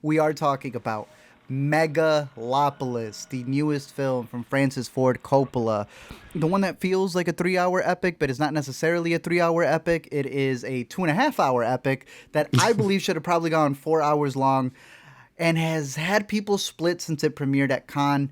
we are talking about Megalopolis, the newest film from Francis Ford Coppola. The one that feels like a 3-hour epic, but is not necessarily a 3-hour epic. It is a 2.5-hour epic that I believe should have probably gone 4 hours long and has had people split since it premiered at Cannes.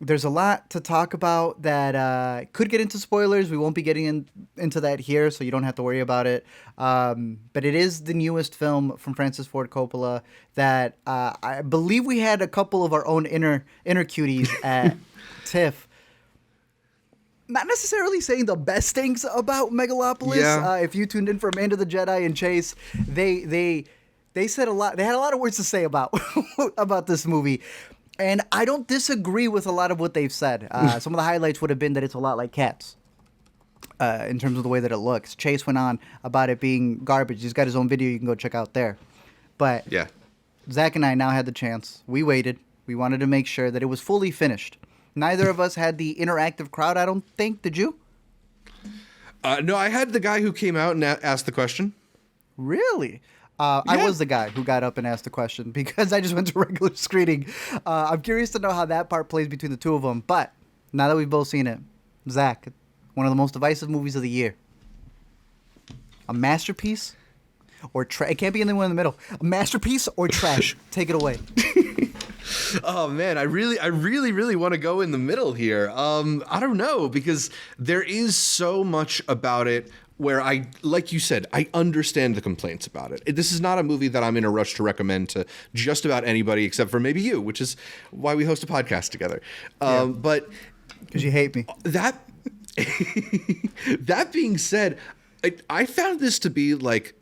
There's a lot to talk about that could get into spoilers. We won't be getting into that here, so you don't have to worry about it. But it is the newest film from Francis Ford Coppola that I believe we had a couple of our own inner cuties at TIFF. Not necessarily saying the best things about Megalopolis. Yeah. If you tuned in for Amanda the Jedi and Chase, they said a lot. They had a lot of words to say about about this movie. And I don't disagree with a lot of what they've said. Some of the highlights would have been that it's a lot like Cats in terms of the way that it looks. Chase went on about it being garbage. He's got his own video you can go check out there. But Yeah. Zach and I now had the chance. We waited. We wanted to make sure that it was fully finished. Neither of us had the interactive crowd, I don't think. Did you? No, I had the guy who came out and asked the question. Really? I was the guy who got up and asked the question because I just went to regular screening. I'm curious to know how that part plays between the two of them. But now that we've both seen it, Zach, one of the most divisive movies of the year. A masterpiece or trash? It can't be anyone in the middle. A masterpiece or trash? Take it away. Oh man, I really want to go in the middle here. I don't know, because there is so much about it where like you said, I understand the complaints about it. This is not a movie that I'm in a rush to recommend to just about anybody except for maybe you, which is why we host a podcast together. But Because you hate me. that being said, I found this to be like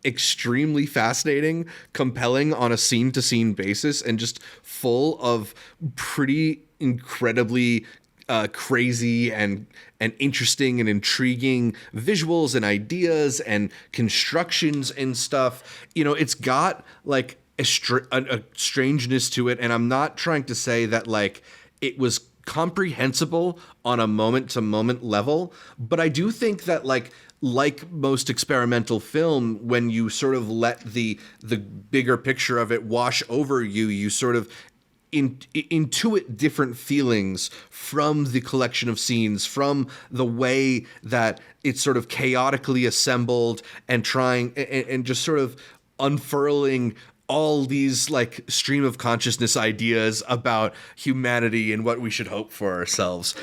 extremely fascinating, compelling on a scene-to-scene basis, and just full of pretty incredibly crazy and interesting and intriguing visuals and ideas and constructions and stuff. You know, it's got like a strangeness to it, and I'm not trying to say that like it was comprehensible on a moment-to-moment level, but I do think that like most experimental film, when you sort of let the bigger picture of it wash over you, you sort of intuit different feelings from the collection of scenes, from the way that it's sort of chaotically assembled and trying and just sort of unfurling all these like stream of consciousness ideas about humanity and what we should hope for ourselves.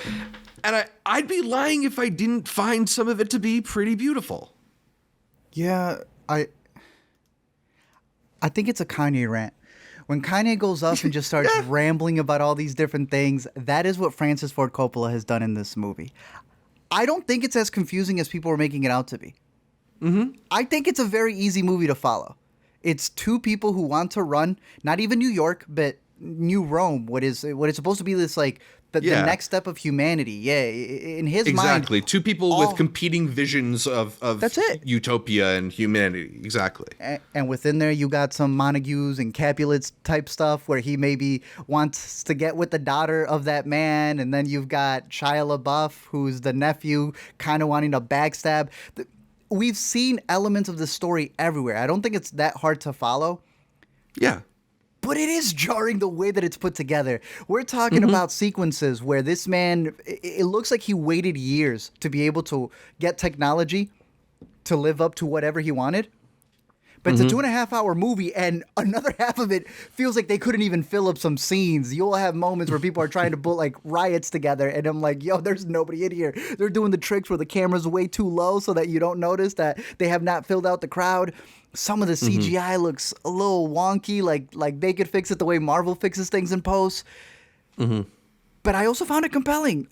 And I'd be lying if I didn't find some of it to be pretty beautiful. Yeah, I think it's a Kanye rant. When Kanye goes up and just starts rambling about all these different things, that is what Francis Ford Coppola has done in this movie. I don't think it's as confusing as people are making it out to be. Mm-hmm. I think it's a very easy movie to follow. It's two people who want to run, not even New York, but New Rome, what is supposed to be this like the next step of humanity. Yeah, in his mind. Exactly. Two people with competing visions of that's it. Utopia and humanity. Exactly. And within there, you got some Montagues and Capulets type stuff where he maybe wants to get with the daughter of that man. And then you've got Shia LaBeouf, who's the nephew, kind of wanting to backstab. We've seen elements of the story everywhere. I don't think it's that hard to follow. Yeah. But it is jarring the way that it's put together. We're talking about sequences where this man, it looks like he waited years to be able to get technology to live up to whatever he wanted. But it's a 2.5-hour movie, and another half of it feels like they couldn't even fill up some scenes. You'll have moments where people are trying to put like riots together, and I'm like, yo, there's nobody in here. They're doing the tricks where the camera's way too low so that you don't notice that they have not filled out the crowd. Some of the CGI looks a little wonky, like they could fix it the way Marvel fixes things in post. But I also found it compelling.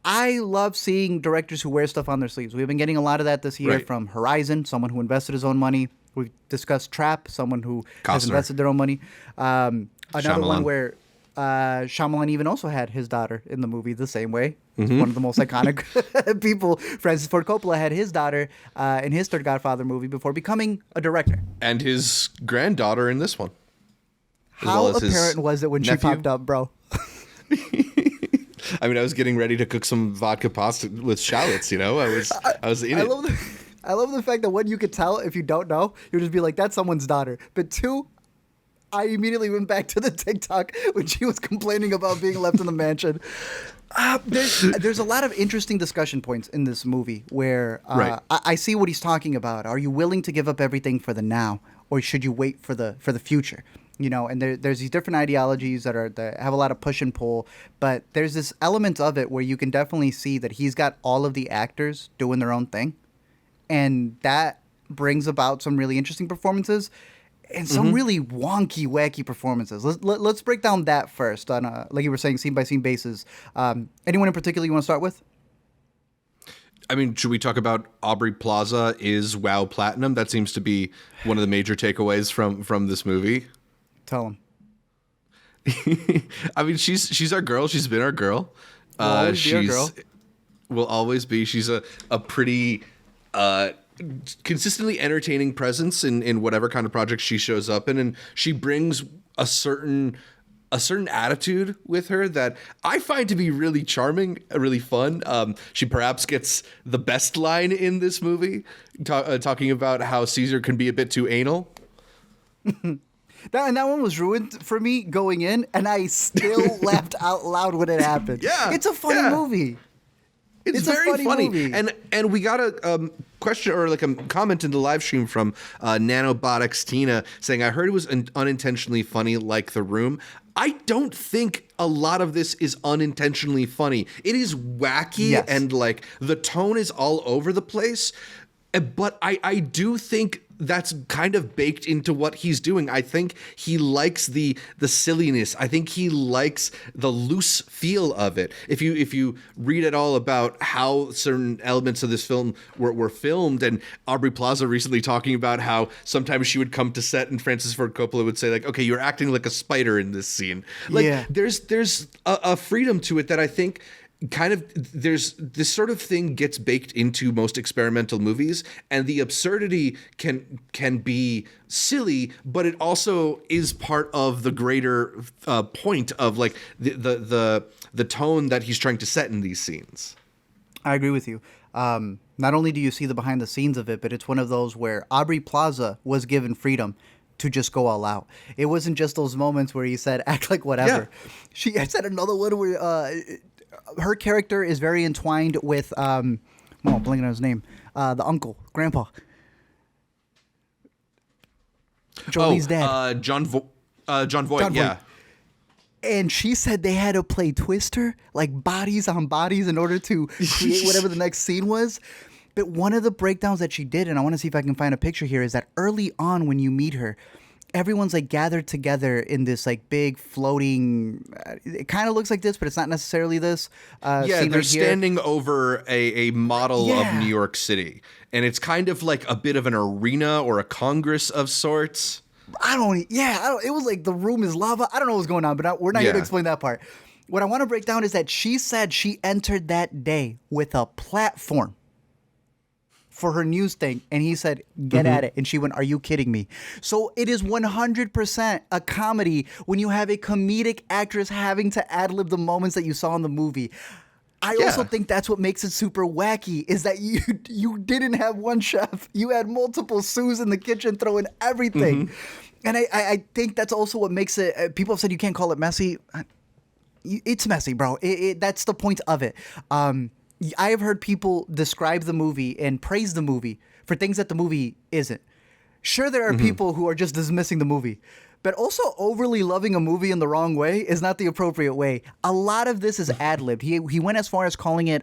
I love seeing directors who wear stuff on their sleeves. We've been getting a lot of that this year from Horizon, someone who invested his own money. We've discussed Trap, someone who has invested their own money. Another one where Shyamalan even also had his daughter in the movie the same way. One of the most iconic people. Francis Ford Coppola had his daughter in his third Godfather movie before becoming a director. And his granddaughter in this one. How apparent was it when she popped up, bro? I mean, I was getting ready to cook some vodka pasta with shallots, you know? I was in it. I love the fact that one, you could tell if you don't know, you'll just be like, that's someone's daughter. But two, I immediately went back to the TikTok when she was complaining about being left in the mansion. There's a lot of interesting discussion points in this movie where Right. I see what he's talking about. Are you willing to give up everything for the now, or should you wait for the future? You know, and there's these different ideologies that have a lot of push and pull, but there's this element of it where you can definitely see that he's got all of the actors doing their own thing, and that brings about some really interesting performances and some really wonky, wacky performances. Let's break down that first on a, like you were saying, scene by scene basis. Anyone in particular you want to start with? I mean, should we talk about Aubrey Plaza is WoW Platinum? That seems to be one of the major takeaways from this movie. Tell him. I mean, she's our girl. She's been our girl. Will always be our girl. Will always be. She's a pretty consistently entertaining presence in whatever kind of project she shows up in, and she brings a certain attitude with her that I find to be really charming, really fun. She perhaps gets the best line in this movie, talking about how Caesar can be a bit too anal. That one was ruined for me going in, and I still laughed out loud when it happened. Yeah, it's a funny movie. It's very a funny movie. And we got a question or like a comment in the live stream from Nanobotics Tina saying, I heard it was unintentionally funny like The Room. I don't think a lot of this is unintentionally funny. It is wacky, Yes. and like the tone is all over the place. But I do think that's kind of baked into what he's doing. I think he likes the silliness. I think he likes the loose feel of it. If you read at all about how certain elements of this film were filmed, and Aubrey Plaza recently talking about how sometimes she would come to set and Francis Ford Coppola would say like, okay, you're acting like a spider in this scene. Like Yeah. there's a freedom to it that I think kind of there's this sort of thing gets baked into most experimental movies, and the absurdity can be silly, but it also is part of the greater point of like the tone that he's trying to set in these scenes. I agree with you. Not only do you see the behind the scenes of it, but it's one of those where Aubrey Plaza was given freedom to just go all out. It wasn't just those moments where he said, act like whatever. Yeah. I said another one where her character is very entwined with, I'm blanking on his name, the uncle, grandpa. Jolie's dad. John Voight, yeah. And she said they had to play Twister, like bodies on bodies, in order to create whatever the next scene was. But one of the breakdowns that she did, and I want to see if I can find a picture here, is that early on when you meet her, everyone's like gathered together in this like big floating, it kind of looks like this, but it's not necessarily this. Yeah, they're standing over a model of New York City. And it's kind of like a bit of an arena or a congress of sorts. It was like the room is lava. I don't know what's going on, but we're not here to explain that part. What I want to break down is that she said she entered that day with a platform for her news thing, and he said, get at it. And she went, are you kidding me? So it is 100% a comedy when you have a comedic actress having to ad-lib the moments that you saw in the movie. I also think that's what makes it super wacky, is that you didn't have one chef. You had multiple Sues in the kitchen throwing everything. And I think that's also what makes it, people have said you can't call it messy. It's messy, bro. That's the point of it. I have heard people describe the movie and praise the movie for things that the movie isn't. Sure, there are people who are just dismissing the movie, but also overly loving a movie in the wrong way is not the appropriate way. A lot of this is ad-libbed. He went as far as calling it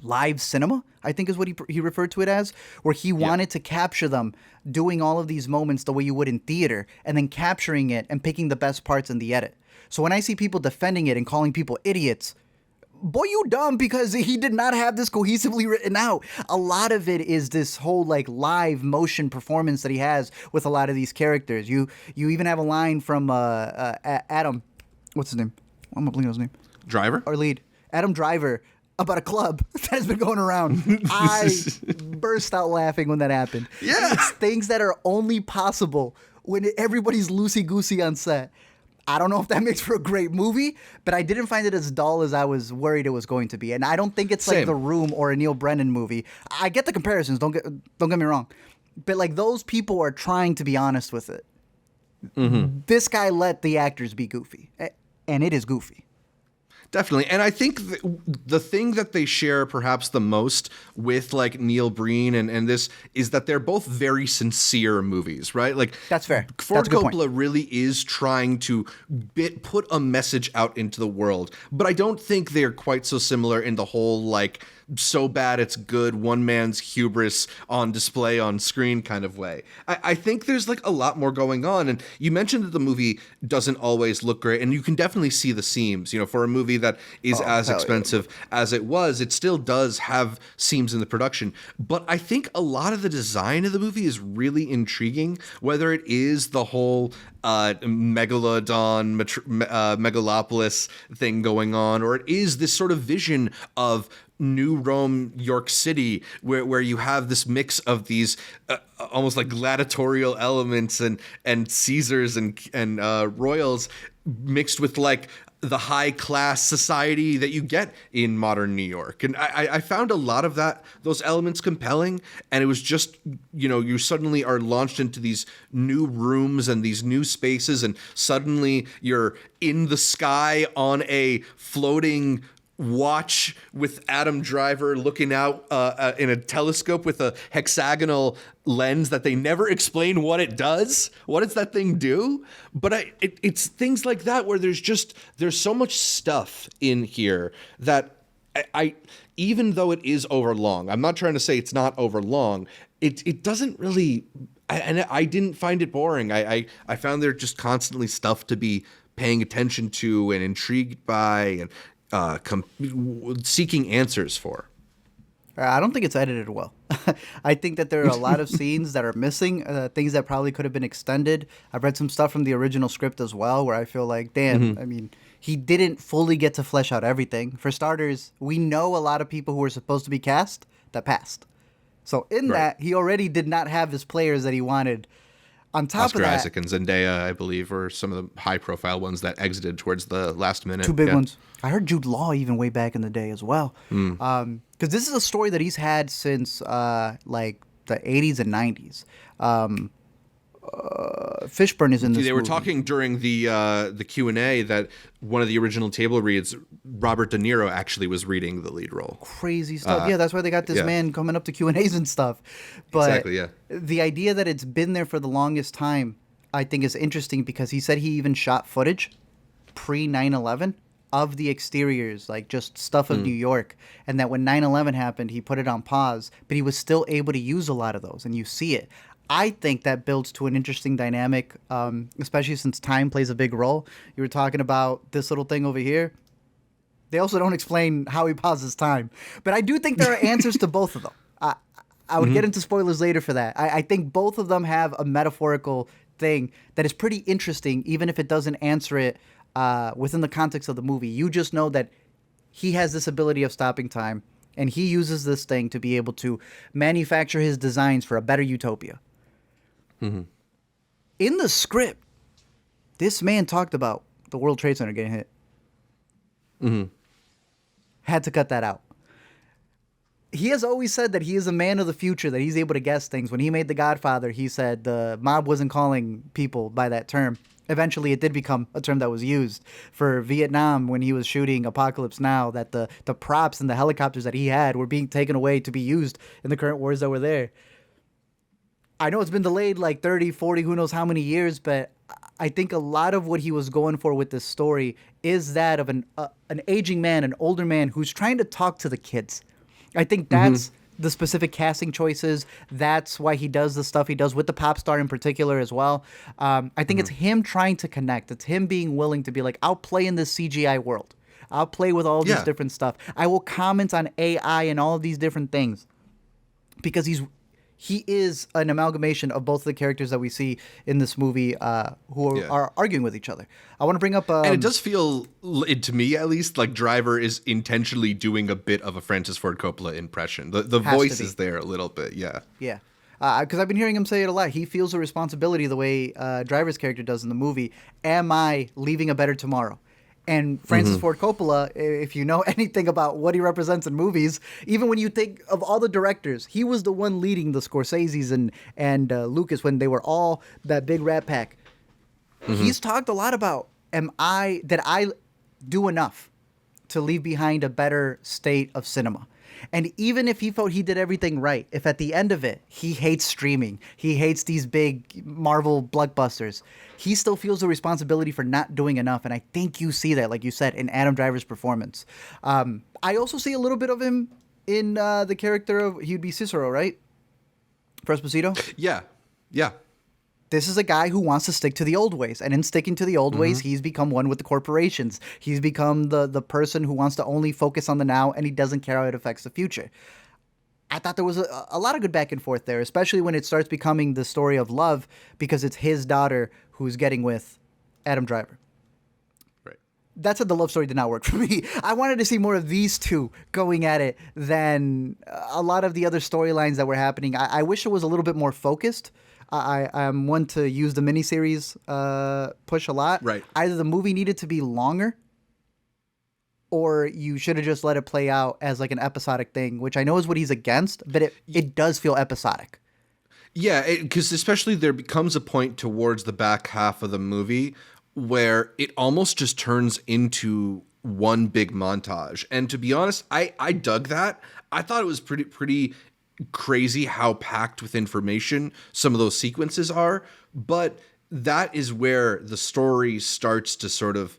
live cinema, I think is what he referred to it as, where he wanted to capture them doing all of these moments the way you would in theater, and then capturing it and picking the best parts in the edit. So when I see people defending it and calling people idiots, boy, you dumb, because he did not have this cohesively written out. A lot of it is this whole like live motion performance that he has with a lot of these characters. You even have a line from Adam, what's his name? Why am I blinking on his name? Driver? Our lead, Adam Driver, about a club that has been going around. I burst out laughing when that happened. Yeah. It's things that are only possible when everybody's loosey-goosey on set. I don't know if that makes for a great movie, but I didn't find it as dull as I was worried it was going to be. And I don't think it's like The Room or a Neil Brennan movie. I get the comparisons, don't get me wrong. But like those people are trying to be honest with it. This guy let the actors be goofy, and it is goofy. Definitely. And I think the thing that they share perhaps the most with like Neil Breen and this is that they're both very sincere movies, right? Like That's fair. Ford That's a good point. Coppola really is trying to put a message out into the world, but I don't think they're quite so similar in the whole like so bad it's good, one man's hubris on display on screen kind of way. I think there's like a lot more going on. And you mentioned that the movie doesn't always look great, and you can definitely see the seams. You know, for a movie that is as expensive as it was, it still does have seams in the production. But I think a lot of the design of the movie is really intriguing, whether it is the whole megalodon, megalopolis thing going on, or it is this sort of vision of New Rome, York City, where you have this mix of these almost like gladiatorial elements and Caesars and royals mixed with like the high class society that you get in modern New York. And I found a lot of those elements compelling. And it was just, you know, you suddenly are launched into these new rooms and these new spaces, and suddenly you're in the sky on a floating watch with Adam Driver looking out in a telescope with a hexagonal lens that they never explain what it does. What does that thing do? But it's things like that where there's so much stuff in here that I even though it is overlong, I'm not trying to say it's not overlong. It doesn't really, and I didn't find it boring. I found there just constantly stuff to be paying attention to and intrigued by and seeking answers for. I don't think it's edited well. I think that there are a lot of scenes that are missing, things that probably could have been extended. I've read some stuff from the original script as well, where I feel like, damn, I mean, he didn't fully get to flesh out everything. For starters, we know a lot of people who were supposed to be cast that passed. So in that, he already did not have his players that he wanted. On top Oscar of that, Isaac and Zendaya, I believe, were some of the high-profile ones that exited towards the last minute. two big ones. I heard Jude Law even way back in the day as well. Because this is a story that he's had since like the 80s and 90s. Fishburne is in this They were movie. talking during the Q&A that one of the original table reads, Robert De Niro actually was reading the lead role. Crazy stuff. Yeah, that's why they got this man coming up to Q&As and stuff. But exactly, yeah. The idea that it's been there for the longest time, I think is interesting, because he said he even shot footage pre 9/11 of the exteriors, like just stuff of New York, and that when 9/11 happened, he put it on pause, but he was still able to use a lot of those, and you see it. I think that builds to an interesting dynamic, especially since time plays a big role. You were talking about this little thing over here. They also don't explain how he pauses time. But I do think there are answers to both of them. I would get into spoilers later for that. I think both of them have a metaphorical thing that is pretty interesting, even if it doesn't answer it within the context of the movie. You just know that he has this ability of stopping time, and he uses this thing to be able to manufacture his designs for a better utopia. In the script, this man talked about the World Trade Center getting hit. Had to cut that out. He has always said that he is a man of the future, that he's able to guess things. When he made The Godfather, he said the mob wasn't calling people by that term. Eventually, it did become a term that was used for Vietnam when he was shooting Apocalypse Now, that the props and the helicopters that he had were being taken away to be used in the current wars that were there. I know it's been delayed like 30, 40, who knows how many years, but I think a lot of what he was going for with this story is that of an aging man, an older man who's trying to talk to the kids. I think that's the specific casting choices. That's why he does the stuff he does with the pop star in particular as well. I think it's him trying to connect. It's him being willing to be like, I'll play in this CGI world. I'll play with all this different stuff. I will comment on AI and all of these different things, because he is an amalgamation of both of the characters that we see in this movie who are arguing with each other. I want to bring up... and it does feel, to me at least, like Driver is intentionally doing a bit of a Francis Ford Coppola impression. The voice is there a little bit, yeah. Yeah. Because I've been hearing him say it a lot. He feels a responsibility the way Driver's character does in the movie. Am I leaving a better tomorrow? And Francis Ford Coppola, if you know anything about what he represents in movies, even when you think of all the directors, he was the one leading the Scorseses and Lucas when they were all that big rat pack. He's talked a lot about, that I do enough to leave behind a better state of cinema. And even if he felt he did everything right, if at the end of it he hates streaming, he hates these big Marvel blockbusters, he still feels the responsibility for not doing enough. And I think you see that, like you said, in Adam Driver's performance. I also see a little bit of him in the character of, he'd be Cicero, right? For Esposito? Yeah. Yeah. This is a guy who wants to stick to the old ways. And in sticking to the old ways, he's become one with the corporations. He's become the person who wants to only focus on the now, and he doesn't care how it affects the future. I thought there was a lot of good back and forth there, especially when it starts becoming the story of love, because it's his daughter who's getting with Adam Driver. Right. That said, the love story did not work for me. I wanted to see more of these two going at it than a lot of the other storylines that were happening. I wish it was a little bit more focused. I'm one to use the miniseries push a lot. Right. Either the movie needed to be longer, or you should have just let it play out as like an episodic thing, which I know is what he's against, but it does feel episodic. Yeah, because especially there becomes a point towards the back half of the movie where it almost just turns into one big montage. And to be honest, I dug that. I thought it was pretty crazy how packed with information some of those sequences are, but that is where the story starts to sort of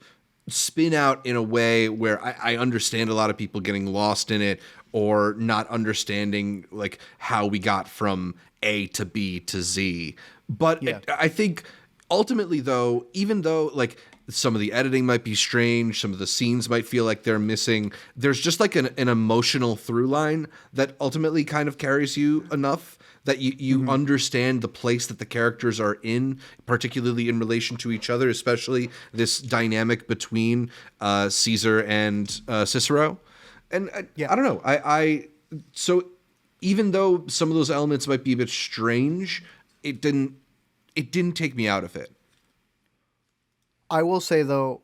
spin out in a way where I understand a lot of people getting lost in it or not understanding like how we got from A to B to Z. But Yeah. I think ultimately though, even though like some of the editing might be strange, some of the scenes might feel like they're missing, there's just like an emotional through line that ultimately kind of carries you enough that you understand the place that the characters are in, particularly in relation to each other, especially this dynamic between Caesar and Cicero. And I don't know. So even though some of those elements might be a bit strange, it didn't take me out of it. I will say, though,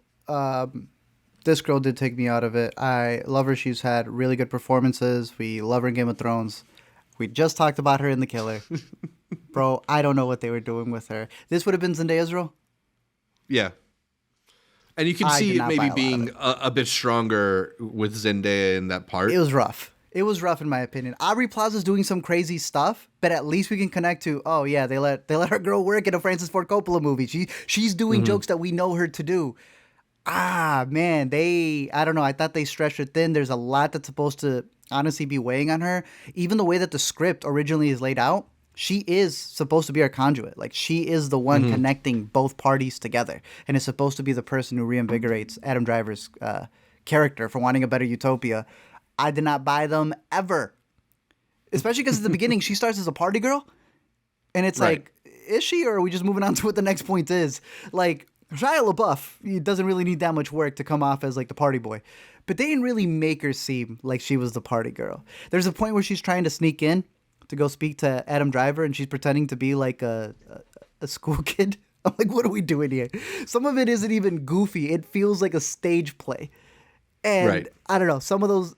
this girl did take me out of it. I love her. She's had really good performances. We love her in Game of Thrones. We just talked about her in The Killer. Bro, I don't know what they were doing with her. This would have been Zendaya's role? Yeah. And you can I see did it not buy maybe a lot being of a bit stronger with Zendaya in that part. It was rough. It was rough in my opinion. Aubrey Plaza's doing some crazy stuff, but at least we can connect to, oh yeah, they let her girl work in a Francis Ford Coppola movie. She's doing jokes that we know her to do. Man, I don't know. I thought they stretched her thin. There's a lot that's supposed to honestly be weighing on her. Even the way that the script originally is laid out, she is supposed to be our conduit. Like, she is the one connecting both parties together, and is supposed to be the person who reinvigorates Adam Driver's character for wanting a better utopia. I did not buy them ever, especially because at the beginning she starts as a party girl, and it's Right. like, is she, or are we just moving on to what the next point is? Like, Shia LaBeouf, he doesn't really need that much work to come off as like the party boy, but they didn't really make her seem like she was the party girl. There's a point where she's trying to sneak in to go speak to Adam Driver, and she's pretending to be like a school kid. I'm like, what are we doing here? Some of it isn't even goofy. It feels like a stage play. And Right. I don't know,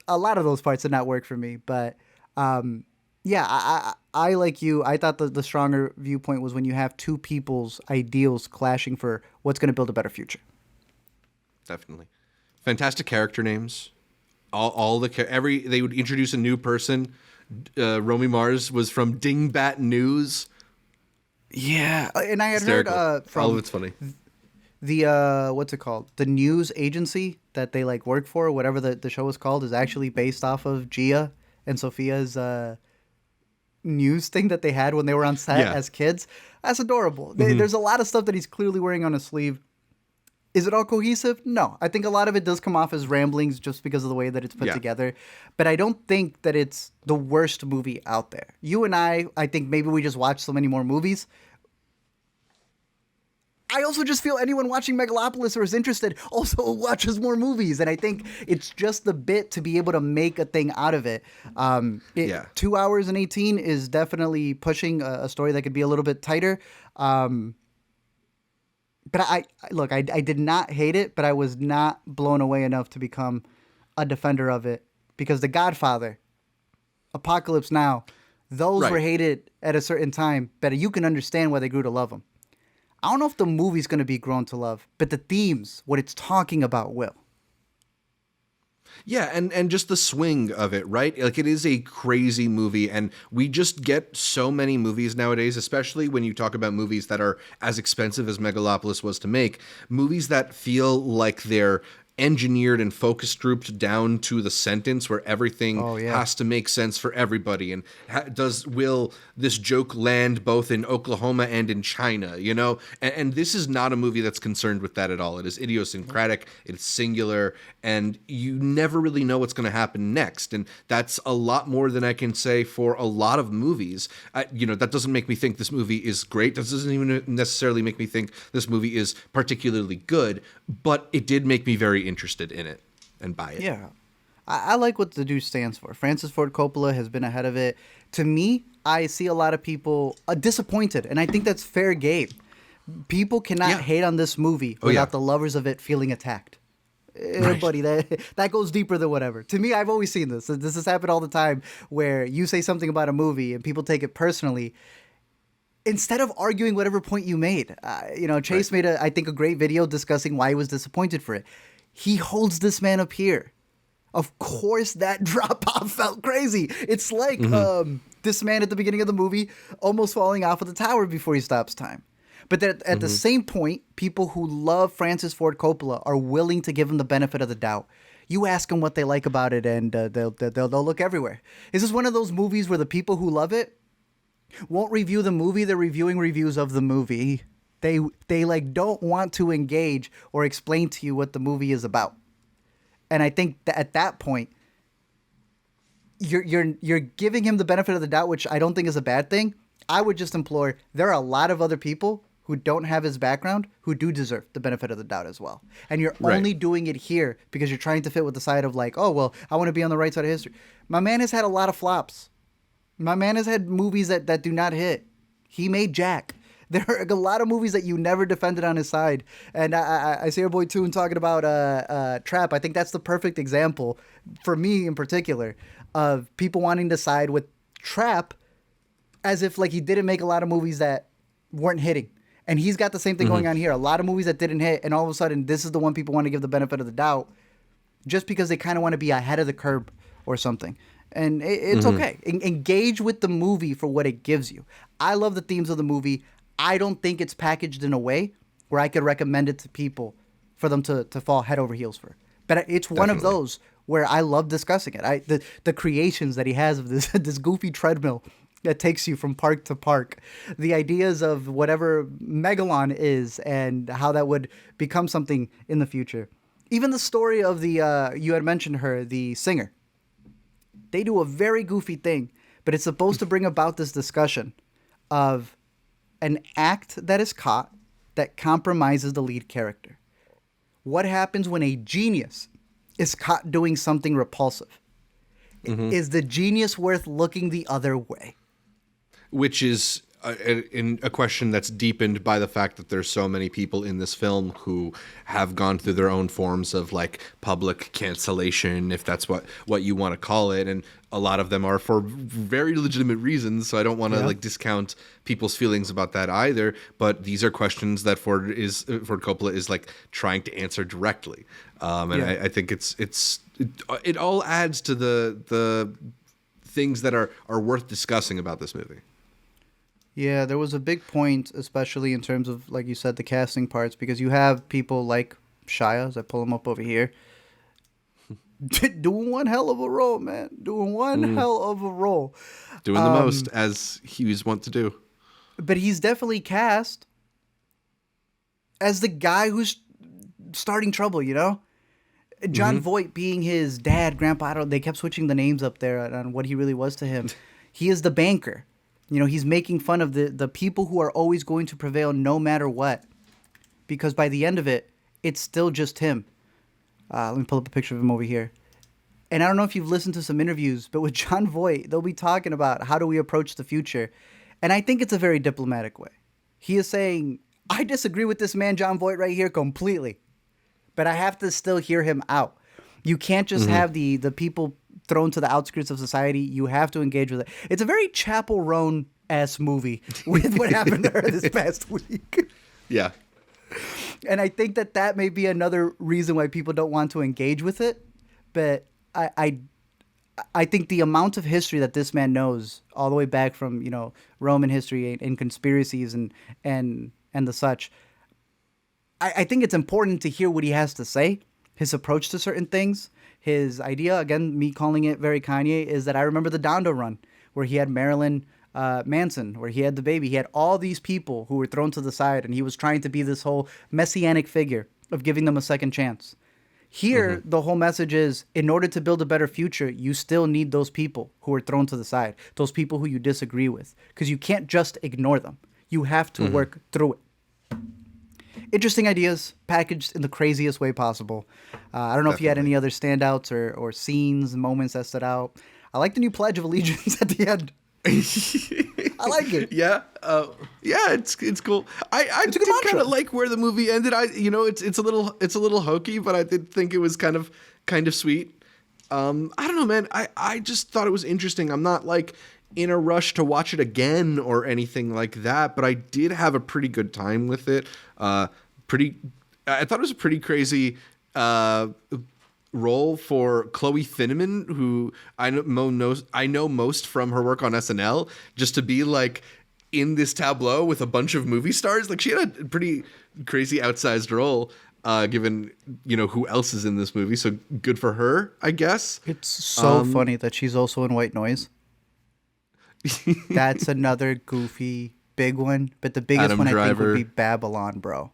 a lot of those parts did not work for me. But I like you. I thought the stronger viewpoint was when you have two people's ideals clashing for what's going to build a better future. Definitely. Fantastic character names. All they would introduce a new person. Romy Mars was from Dingbat News. Yeah, and I had Hysterical. heard from All of it's funny. the what's it called? The news agency that they like work for, whatever the show is called, is actually based off of Gia and Sophia's news thing that they had when they were on set as kids. That's adorable. There's a lot of stuff that he's clearly wearing on his sleeve. Is it all cohesive? No. I think a lot of it does come off as ramblings just because of the way that it's put together. But I don't think that it's the worst movie out there. You and I think maybe we just watch so many more movies. I also just feel anyone watching Megalopolis or is interested also watches more movies. And I think it's just the bit to be able to make a thing out of it. 2 hours and 18 is definitely pushing a story that could be a little bit tighter. But I did not hate it, but I was not blown away enough to become a defender of it, because The Godfather, Apocalypse Now, those were hated at a certain time, but you can understand why they grew to love them. I don't know if the movie's going to be Grown to Love, but the themes, what it's talking about, will. Yeah, and just the swing of it, right? Like, it is a crazy movie, and we just get so many movies nowadays, especially when you talk about movies that are as expensive as Megalopolis was to make, movies that feel like they're engineered and focus grouped down to the sentence where everything has to make sense for everybody. And will this joke land both in Oklahoma and in China, you know? And this is not a movie that's concerned with that at all. It is idiosyncratic, it's singular, and you never really know what's going to happen next. And that's a lot more than I can say for a lot of movies. That doesn't make me think this movie is great. That doesn't even necessarily make me think this movie is particularly good, but it did make me very interested in it and buy it. Yeah. I like what the dude stands for. Francis Ford Coppola has been ahead of it. To me, I see a lot of people disappointed, and I think that's fair game. People cannot hate on this movie without the lovers of it feeling attacked. Buddy, that goes deeper than whatever. To me, I've always seen this. This has happened all the time where you say something about a movie and people take it personally. Instead of arguing whatever point you made, Chase made I think a great video discussing why he was disappointed for it. He holds this man up here. Of course, that drop off felt crazy. It's like this man at the beginning of the movie almost falling off of the tower before he stops time. But that at the same point, people who love Francis Ford Coppola are willing to give him the benefit of the doubt. You ask them what they like about it, and they'll look everywhere. This is one of those movies where the people who love it won't review the movie. They're reviewing reviews of the movie. They don't want to engage or explain to you what the movie is about. And I think that at that point, you're giving him the benefit of the doubt, which I don't think is a bad thing. I would just implore, there are a lot of other people who don't have his background who do deserve the benefit of the doubt as well. And you're only doing it here because you're trying to fit with the side of like, oh, well, I want to be on the right side of history. My man has had a lot of flops. My man has had movies that do not hit. He made Jack. There are a lot of movies that you never defended on his side. And I see our boy Toon talking about Trap. I think that's the perfect example, for me in particular, of people wanting to side with Trap as if like he didn't make a lot of movies that weren't hitting. And he's got the same thing going on here. A lot of movies that didn't hit, and all of a sudden this is the one people want to give the benefit of the doubt just because they kind of want to be ahead of the curve or something. And it's okay. Engage with the movie for what it gives you. I love the themes of the movie. I don't think it's packaged in a way where I could recommend it to people for them to fall head over heels for. But it's one of those where I love discussing it. The creations that he has of this this goofy treadmill that takes you from park to park, the ideas of whatever Megalon is and how that would become something in the future. Even the story of the, you had mentioned her, the singer. They do a very goofy thing, but it's supposed to bring about this discussion of an act that is caught that compromises the lead character. What happens when a genius is caught doing something repulsive? Is the genius worth looking the other way? Which is a question that's deepened by the fact that there's so many people in this film who have gone through their own forms of like public cancellation, if that's what you want to call it. And a lot of them are for very legitimate reasons. So I don't want to like discount people's feelings about that either. But these are questions that Ford Coppola is like trying to answer directly. I think it all adds to the things that are worth discussing about this movie. Yeah, there was a big point, especially in terms of, like you said, the casting parts, because you have people like Shia, as I pull him up over here, doing one hell of a role, man. Doing one hell of a role. Doing the most, as he was wont to do. But he's definitely cast as the guy who's starting trouble, you know? John Voight being his dad, grandpa, they kept switching the names up there on what he really was to him. He is the banker. You know, he's making fun of the people who are always going to prevail no matter what. Because by the end of it, it's still just him. Let me pull up a picture of him over here. And I don't know if you've listened to some interviews, but with John Voight, they'll be talking about how do we approach the future. And I think it's a very diplomatic way. He is saying, I disagree with this man, John Voight, right here completely. But I have to still hear him out. You can't just have the people thrown to the outskirts of society. You have to engage with it. It's a very Chappell Roan-esque movie with what happened to her this past week. Yeah. And I think that may be another reason why people don't want to engage with it. But I think the amount of history that this man knows, all the way back from, Roman history and conspiracies and the such, I think it's important to hear what he has to say, his approach to certain things. His idea, again, me calling it very Kanye, is that I remember the Dondo run, where he had Marilyn Manson, where he had the baby. He had all these people who were thrown to the side, and he was trying to be this whole messianic figure of giving them a second chance. Here, the whole message is, in order to build a better future, you still need those people who are thrown to the side, those people who you disagree with, because you can't just ignore them. You have to work through it. Interesting ideas, packaged in the craziest way possible. I don't know if you had any other standouts or scenes, moments that stood out. I like the new Pledge of Allegiance at the end. I like it. Yeah, it's cool. I did kind of like where the movie ended. It's a little hokey, but I did think it was kind of sweet. I don't know, man. I just thought it was interesting. I'm not like in a rush to watch it again or anything like that, but I did have a pretty good time with it. I thought it was a pretty crazy role for Chloe Finneman, who I know most from her work on SNL, just to be like in this tableau with a bunch of movie stars. Like, she had a pretty crazy outsized role, given who else is in this movie. So good for her, I guess. It's so funny that she's also in White Noise. That's another goofy big one, but the biggest Adam one I think Driver. would be Babylon, bro.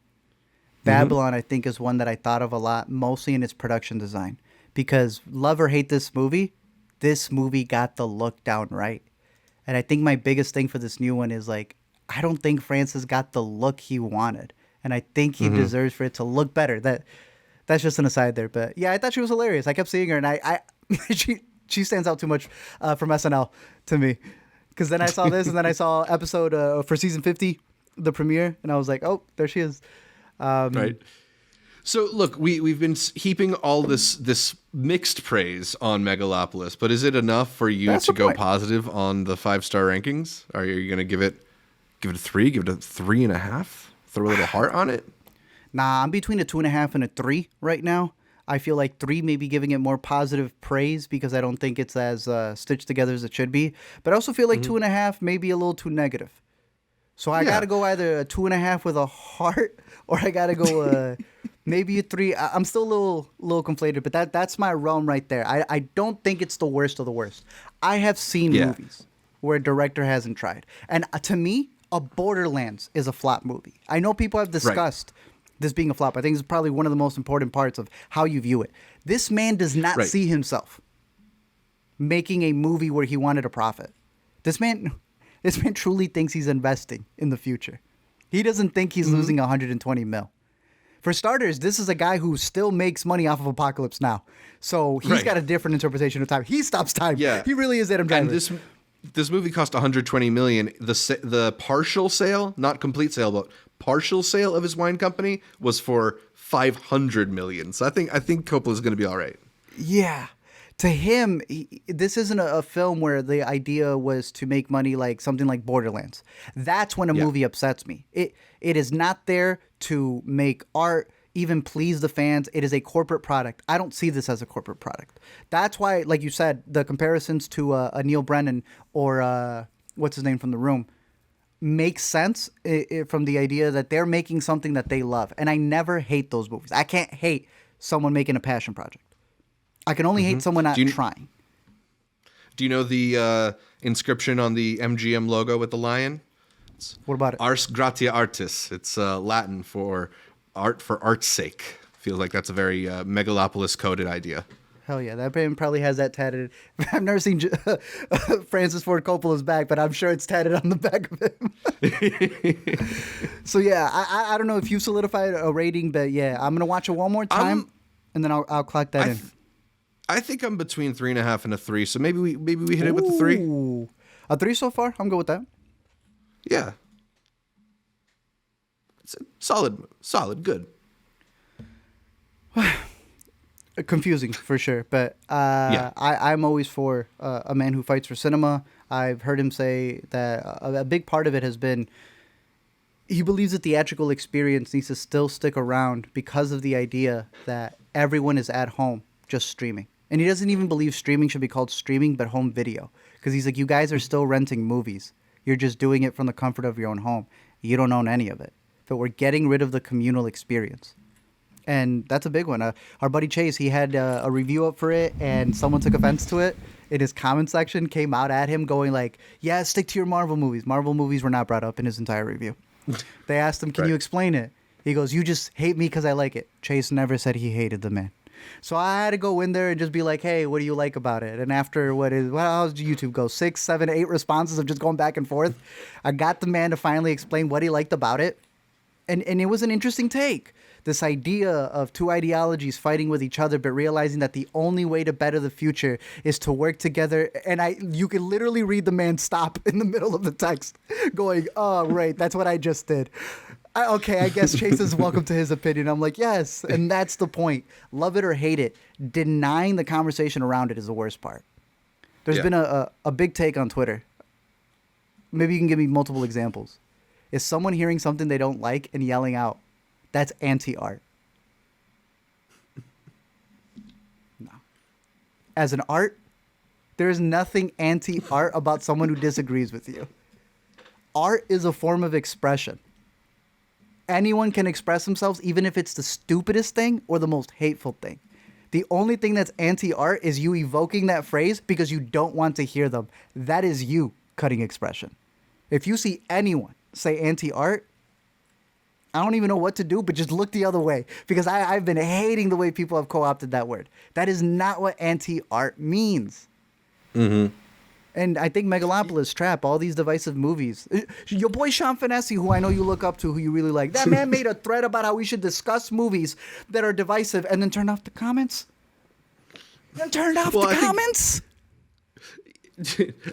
Babylon, I think, is one that I thought of a lot, mostly in its production design. Because love or hate this movie got the look down right. And I think my biggest thing for this new one is, like, I don't think Francis got the look he wanted. And I think he deserves for it to look better. That's just an aside there. But yeah, I thought she was hilarious. I kept seeing her, and I she stands out too much from SNL to me. Because then I saw this, and then I saw episode for season 50, the premiere, and I was like, oh, there she is. Right. So look, we've been heaping all this mixed praise on Megalopolis, but is it enough for you to go positive on the 5-star rankings? Are you going to give it a 3? Give it a 3.5? Throw a little heart on it? Nah, I'm between a 2.5 and a 3 right now. I feel like 3 maybe giving it more positive praise because I don't think it's as stitched together as it should be. But I also feel like 2.5 maybe a little too negative. So I got to go either a 2.5 with a heart, or I got to go maybe a 3. I'm still a little conflated, but that's my realm right there. I don't think it's the worst of the worst. I have seen movies where a director hasn't tried. And to me, a Borderlands is a flop movie. I know people have discussed this being a flop. I think it's probably one of the most important parts of how you view it. This man does not see himself making a movie where he wanted a profit. This man truly thinks he's investing in the future. He doesn't think he's losing 120 mil. For starters, this is a guy who still makes money off of Apocalypse Now. So he's got a different interpretation of time. He stops time. Yeah. He really is Adam Driver. And this movie cost 120 million. The partial sale, not complete sale, but partial sale of his wine company was for 500 million. So I think Coppola's going to be all right. Yeah. To him, this isn't a film where the idea was to make money like something like Borderlands. That's when a movie upsets me. It is not there to make art, even please the fans. It is a corporate product. I don't see this as a corporate product. That's why, like you said, the comparisons to a Neil Brennan or what's his name from The Room makes sense from the idea that they're making something that they love. And I never hate those movies. I can't hate someone making a passion project. I can only hate someone not trying. Do you know the inscription on the MGM logo with the lion? What about it? Ars gratia artis. It's Latin for art for art's sake. Feels like that's a very Megalopolis coded idea. Hell yeah, that man probably has that tatted. I've never seen Francis Ford Coppola's back, but I'm sure it's tatted on the back of him. So yeah, I don't know if you solidified a rating, but yeah, I'm gonna watch it one more time, and then I'll clock that in. I think I'm between 3.5 and a 3, so maybe we hit it with the 3. A 3 so far? I'm good with that. Yeah. It's solid, good. Confusing for sure, but I'm always for a man who fights for cinema. I've heard him say that a big part of it has been He believes the theatrical experience needs to still stick around because of the idea that everyone is at home just streaming. And he doesn't even believe streaming should be called streaming, but home video. Because he's like, you guys are still renting movies. You're just doing it from the comfort of your own home. You don't own any of it. But we're getting rid of the communal experience. And that's a big one. Our buddy Chase, he had a review up for it, and someone took offense to it. In his comment section, came out at him going like, yeah, stick to your Marvel movies. Marvel movies were not brought up in his entire review. They asked him, can you explain it? He goes, you just hate me because I like it. Chase never said he hated the man. So I had to go in there and just be like, hey, what do you like about it? And after how's YouTube go? 6, 7, 8 responses of just going back and forth. I got the man to finally explain what he liked about it. And it was an interesting take. This idea of two ideologies fighting with each other, but realizing that the only way to better the future is to work together. And you can literally read the man stop in the middle of the text going, oh, right, that's what I just did. Okay, I guess Chase is welcome to his opinion. I'm like, yes, and that's the point. Love it or hate it, denying the conversation around it is the worst part. There's been a big take on Twitter. Maybe you can give me multiple examples. Is someone hearing something they don't like and yelling out, that's anti-art? No. As an art, there is nothing anti-art about someone who disagrees with you. Art is a form of expression. Anyone can express themselves, even if it's the stupidest thing or the most hateful thing. The only thing that's anti-art is you evoking that phrase because you don't want to hear them. That is you cutting expression. If you see anyone say anti-art, I don't even know what to do, but just look the other way, because I've been hating the way people have co-opted that word. That is not what anti-art means. Mm-hmm. And I think Megalopolis, Trap, all these divisive movies. Your boy Sean Finessi, who I know you look up to, who you really like, that man made a thread about how we should discuss movies that are divisive and then turn off the comments. Comments?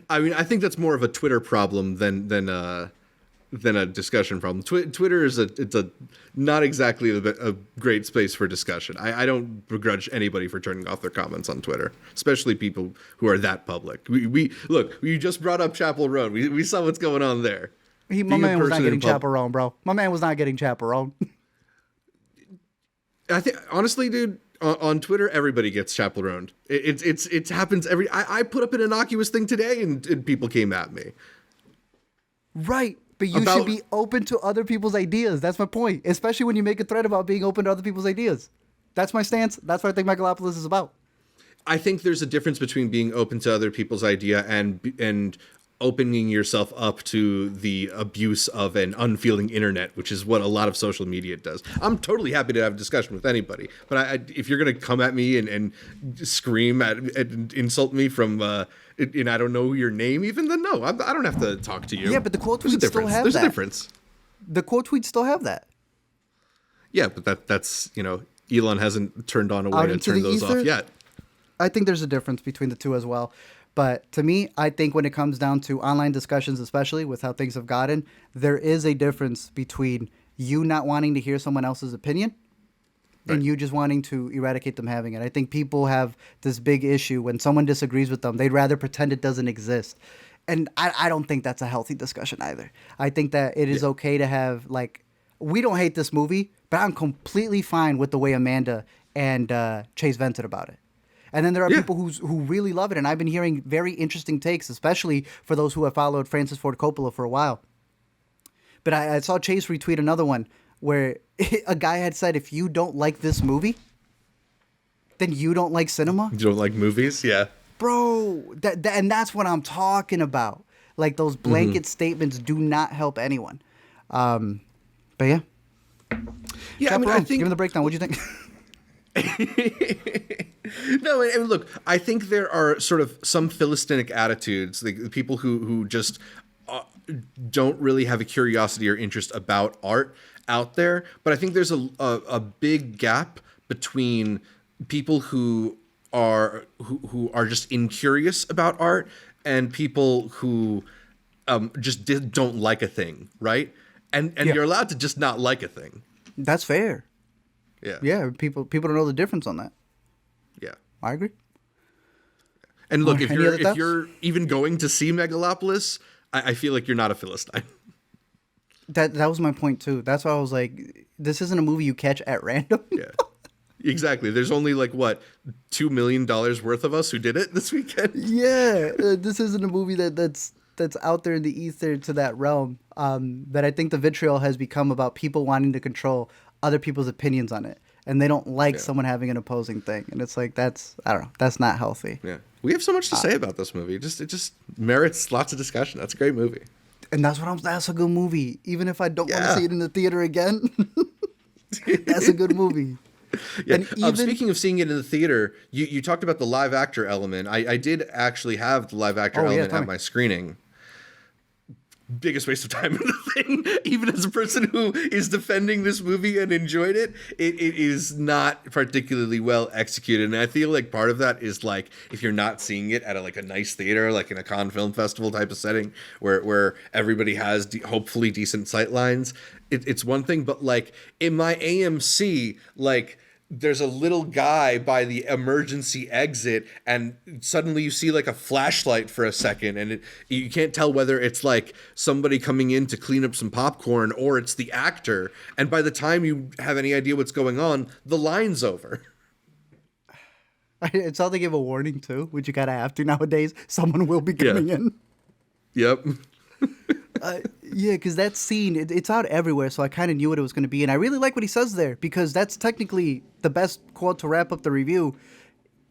I mean, I think that's more of a Twitter problem than a discussion problem. Twitter is a not exactly a great space for discussion. I don't begrudge anybody for turning off their comments on Twitter, especially people who are that public. We just brought up Chapel Roan. We saw what's going on there. My man was not getting chaperone, bro. My man was not getting chaperone. I think honestly, dude, on Twitter, everybody gets chaperoned. It happens every. I put up an innocuous thing today, and people came at me. Right. But you should be open to other people's ideas. That's my point. Especially when you make a thread about being open to other people's ideas. That's my stance. That's what I think Megalopolis is about. I think there's a difference between being open to other people's idea and opening yourself up to the abuse of an unfeeling internet, which is what a lot of social media does. I'm totally happy to have a discussion with anybody, but if you're going to come at me and scream and insult me from and I don't know your name even, then no, I don't have to talk to you. Yeah, but the quote tweets still have that. There's a difference. The quote tweets still have that. Yeah, but that's Elon hasn't turned on a way to turn those off yet. I think there's a difference between the two as well. But to me, I think when it comes down to online discussions, especially with how things have gotten, there is a difference between you not wanting to hear someone else's opinion and you just wanting to eradicate them having it. I think people have this big issue when someone disagrees with them. They'd rather pretend it doesn't exist. And I don't think that's a healthy discussion either. I think that it is okay to have, like, we don't hate this movie, but I'm completely fine with the way Amanda and Chase vented about it. And then there are people who really love it. And I've been hearing very interesting takes, especially for those who have followed Francis Ford Coppola for a while. But I saw Chase retweet another one where a guy had said, if you don't like this movie, then you don't like cinema. You don't like movies? Yeah. Bro, and that's what I'm talking about. Like, those blanket statements do not help anyone. But yeah. Yeah, I mean, I think... Give me the breakdown. What do you think? No, and look, I think there are sort of some Philistinic attitudes, the people who just don't really have a curiosity or interest about art out there. But I think there's a big gap between people who are just incurious about art and people who just don't like a thing, right? And you're allowed to just not like a thing. That's fair. Yeah. Yeah, people don't know the difference on that. Yeah. I agree. And look, if you're even going to see Megalopolis, I feel like you're not a Philistine. That was my point too. That's why I was like, this isn't a movie you catch at random. Yeah. Exactly. There's only like what, $2 million worth of us who did it this weekend. Yeah, this isn't a movie that's out there in the ether to that realm. But I think the vitriol has become about people wanting to control other people's opinions on it, and they don't like someone having an opposing thing. And it's like I don't know, that's not healthy. Yeah, we have so much to say about this movie. It just merits lots of discussion. That's a great movie. And that's a good movie. Even if I don't want to see it in the theater again, that's a good movie. Yeah. And even, speaking of seeing it in the theater, you talked about the live actor element. I did actually have the live actor element at my screening. Biggest waste of time in the thing. Even as a person who is defending this movie and enjoyed it, it is not particularly well executed. And I feel like part of that is like if you're not seeing it at a nice theater, like in a Cannes Film Festival type of setting, where everybody has hopefully decent sight lines, it's one thing. But like in my AMC, like, there's a little guy by the emergency exit, and suddenly you see like a flashlight for a second, and you can't tell whether it's like somebody coming in to clean up some popcorn or it's the actor. And by the time you have any idea what's going on, the line's over. It's how they give a warning too, which you gotta have to nowadays. Someone will be coming in. Yep. Yeah, because that scene, it's out everywhere, so I kind of knew what it was going to be. And I really like what he says there, because that's technically the best quote to wrap up the review.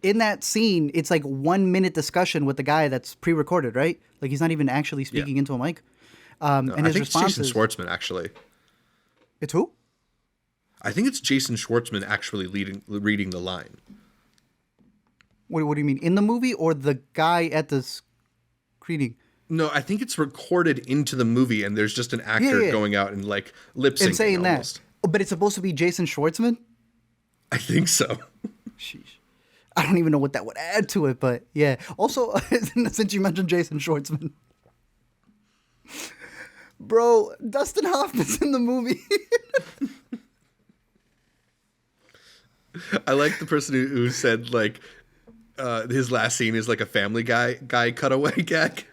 In that scene, it's like 1 minute discussion with the guy that's pre-recorded, right? Like he's not even actually speaking into a mic. And his I think it's Jason responses... Schwartzman, actually. It's who? I think it's Jason Schwartzman actually reading the line. What do you mean? In the movie or the guy at the screening? No, I think it's recorded into the movie, and there's just an actor going out and like lip syncing and saying almost. That. But it's supposed to be Jason Schwartzman? I think so. Sheesh. I don't even know what that would add to it, but yeah. Also, since you mentioned Jason Schwartzman, bro, Dustin Hoffman's in the movie. I like the person who said like his last scene is like a Family Guy cutaway gag.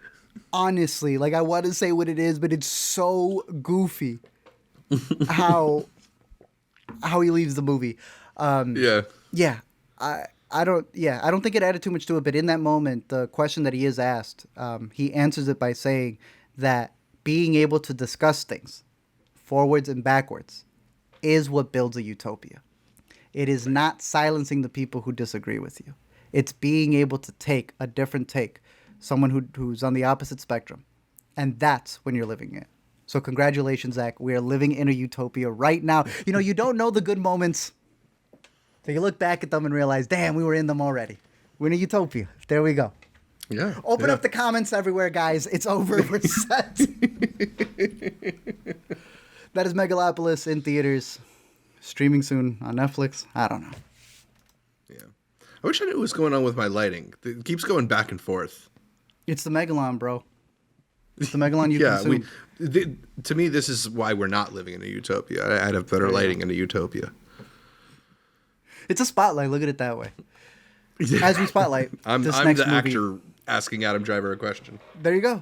Honestly, like I want to say what it is, but it's so goofy how he leaves the movie. Yeah. I don't think it added too much to it, but in that moment, the question that he is asked, he answers it by saying that being able to discuss things forwards and backwards is what builds a utopia. It is not silencing the people who disagree with you. It's being able to take a different take, someone who's on the opposite spectrum. And that's when you're living it. So congratulations, Zach. We are living in a utopia right now. You know, you don't know the good moments. So you look back at them and realize, damn, we were in them already. We're in a utopia. There we go. Yeah. Open up the comments everywhere, guys. It's over. We're set. That is Megalopolis in theaters. Streaming soon on Netflix. I don't know. Yeah. I wish I knew what's going on with my lighting. It keeps going back and forth. It's the Megalon, bro. It's the Megalon you consume. To me, this is why we're not living in a utopia. I'd have better lighting in a utopia. It's a spotlight. Look at it that way. As we spotlight I'm this the next movie. actor asking Adam Driver a question. There you go.